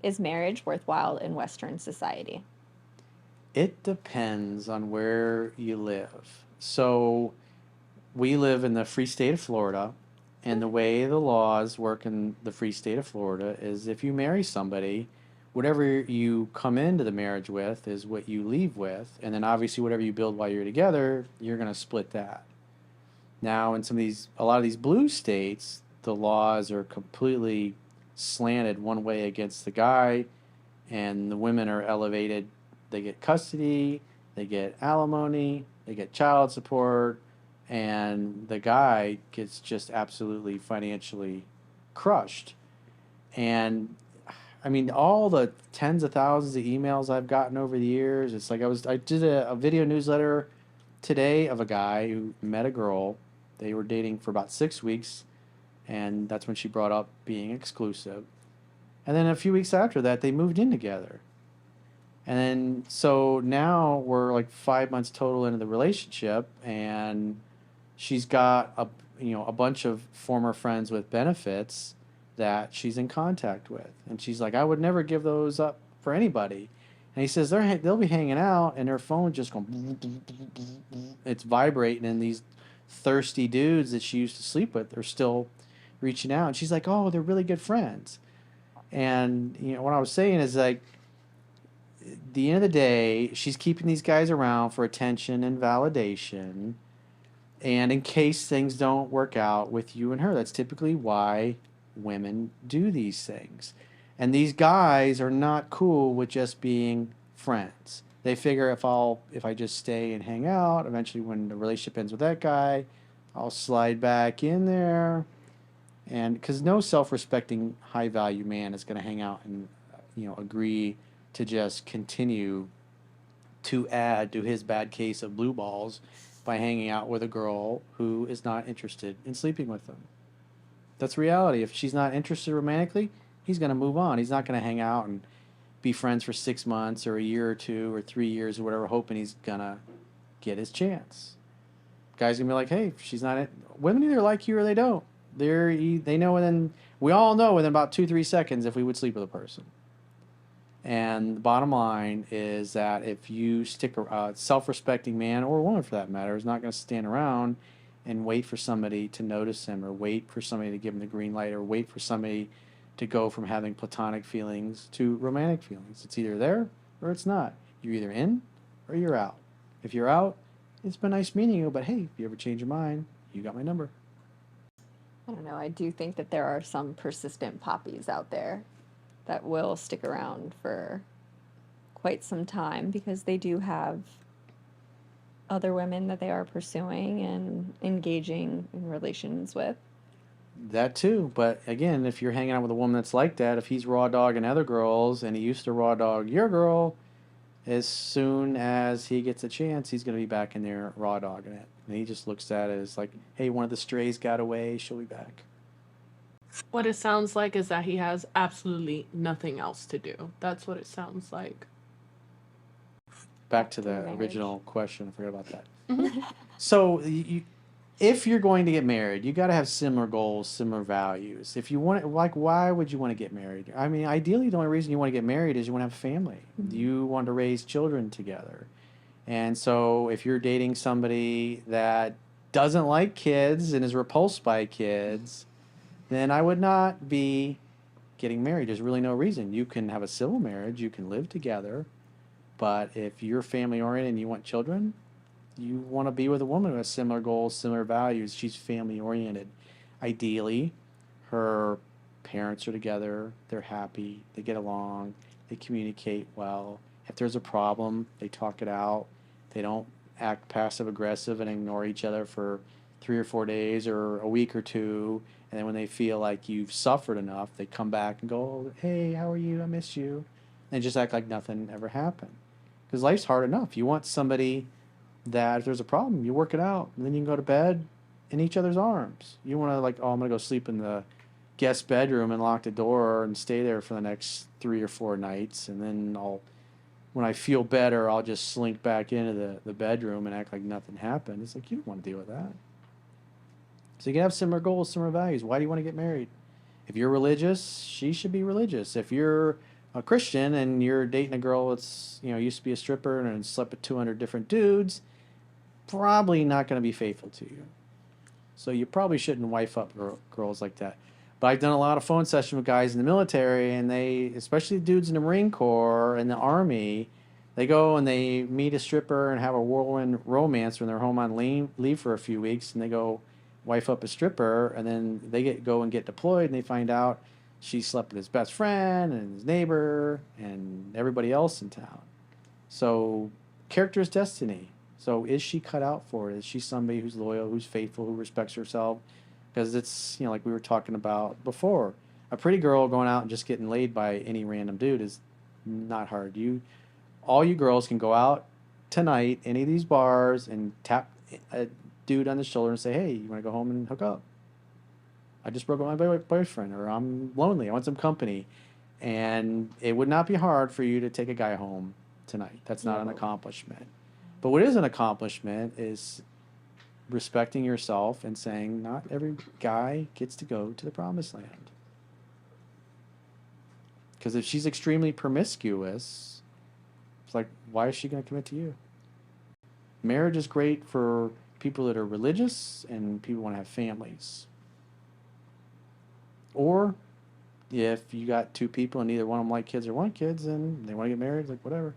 Is marriage worthwhile in Western society? It depends on where you live. So we live in the free state of Florida, and the way the laws work in the free state of Florida is if you marry somebody, whatever you come into the marriage with is what you leave with, and then obviously whatever you build while you're together, you're going to split that. Now, in a lot of these blue states, the laws are completely slanted one way against the guy, and the women are elevated. They get custody, they get alimony, they get child support, and the guy gets just absolutely financially crushed. And I mean, all the tens of thousands of emails I've gotten over the years, it's like I did a video newsletter today of a guy who met a girl. They were dating for about 6 weeks, and that's when she brought up being exclusive. And then a few weeks after that, they moved in together. And then so now we're like 5 months total into the relationship, and she's got a bunch of former friends with benefits that she's in contact with, and she's like, I would never give those up for anybody. And he says they'll be hanging out, and their phone just going, it's vibrating, and these thirsty dudes that she used to sleep with are still reaching out. And she's like, oh, they're really good friends. And what I was saying is like, at the end of the day, she's keeping these guys around for attention and validation, and in case things don't work out with you and her. That's typically why women do these things. And these guys are not cool with just being friends. They figure if I just stay and hang out, eventually when the relationship ends with that guy, I'll slide back in there. And because no self-respecting high-value man is going to hang out and agree to just continue to add to his bad case of blue balls by hanging out with a girl who is not interested in sleeping with him. That's reality. If she's not interested romantically, he's going to move on. He's not going to hang out and be friends for 6 months or a year or 2 or 3 years or whatever, hoping he's going to get his chance. Guys going to be like, hey, she's not in. Women either like you or they don't. They know within, we all know within about 2-3 seconds if we would sleep with a person. And the bottom line is that if you stick a self-respecting man or woman for that matter is not going to stand around and wait for somebody to notice him or wait for somebody to give him the green light or wait for somebody to go from having platonic feelings to romantic feelings. It's either there or it's not. You're either in or you're out. If you're out, it's been nice meeting you, but hey, if you ever change your mind, you got my number. I don't know. I do think that there are some persistent poppies out there that will stick around for quite some time because they do have other women that they are pursuing and engaging in relations with. That too, but again, if you're hanging out with a woman that's like that, if he's raw dogging other girls and he used to raw dog your girl, as soon as he gets a chance, he's going to be back in there raw dogging it. And he just looks at it as like, hey, one of the strays got away, she'll be back. What it sounds like is that he has absolutely nothing else to do. That's what it sounds like. Back to After the marriage. original question, I forgot about that. Hmm. So, if you're going to get married, you got to have similar goals, similar values. If you want, like, why would you want to get married? I mean, ideally, the only reason you want to get married is you want to have a family. Mhm. You want to raise children together. And so, if you're dating somebody that doesn't like kids and is repulsed by kids, then I would not be getting married. There's really no reason. You can have a civil marriage, you can live together, but if you're family oriented and you want children, you want to be with a woman who has similar goals, similar values. She's family oriented. Ideally, her parents are together, they're happy, they get along, they communicate well. If there's a problem, they talk it out. They don't act passive aggressive and ignore each other for 3 or 4 days or a week or two. And then when they feel like you've suffered enough, they come back and go, oh, hey, how are you? I miss you. And just act like nothing ever happened. Because life's hard enough. You want somebody that if there's a problem, you work it out. And then you can go to bed in each other's arms. You want to like, oh, I'm going to go sleep in the guest bedroom and lock the door and stay there for the next 3 or 4 nights. And then when I feel better, I'll just slink back into the bedroom and act like nothing happened. It's like, you don't want to deal with that. So you can have similar goals, similar values. Why do you want to get married? If you're religious, she should be religious. If you're a Christian and you're dating a girl that's, used to be a stripper and slept with 200 different dudes, probably not going to be faithful to you. So you probably shouldn't wife up girls like that. But I've done a lot of phone sessions with guys in the military, and they, especially dudes in the Marine Corps and the Army, they go and they meet a stripper and have a whirlwind romance when they're home on leave for a few weeks, and they go wife up a stripper, and then they go and get deployed, and they find out she slept with his best friend and his neighbor and everybody else in town. So character is destiny. So is she cut out for it? Is she somebody who's loyal, who's faithful, who respects herself? Because it's, like we were talking about before, a pretty girl going out and just getting laid by any random dude is not hard. All you girls can go out tonight, any of these bars, and tap a dude on the shoulder and say, hey, you want to go home and hook up? I just broke up with my boyfriend, or I'm lonely, I want some company. And it would not be hard for you to take a guy home tonight. That's not an accomplishment. But what is an accomplishment is respecting yourself and saying not every guy gets to go to the promised land. Because if she's extremely promiscuous, it's like, why is she going to commit to you? Marriage is great for people that are religious and people want to have families. Or if you got two people and neither one of them like kids or want kids and they want to get married, like whatever.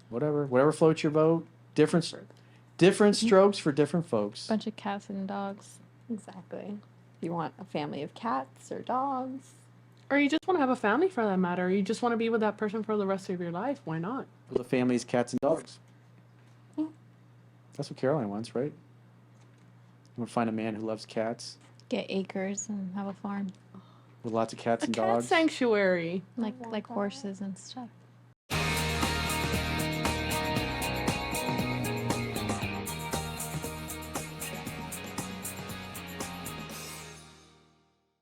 Whatever floats your boat. Different strokes for different folks. Bunch of cats and dogs. Exactly. If you want a family of cats or dogs. Or you just want to have a family for that matter. Or you just want to be with that person for the rest of your life. Why not? For the families, cats and dogs. Yeah. That's what Caroline wants, right? You want to find a man who loves cats Get acres and have a farm. with lots of cats A and cat dogs. sanctuary. Like horses and stuff.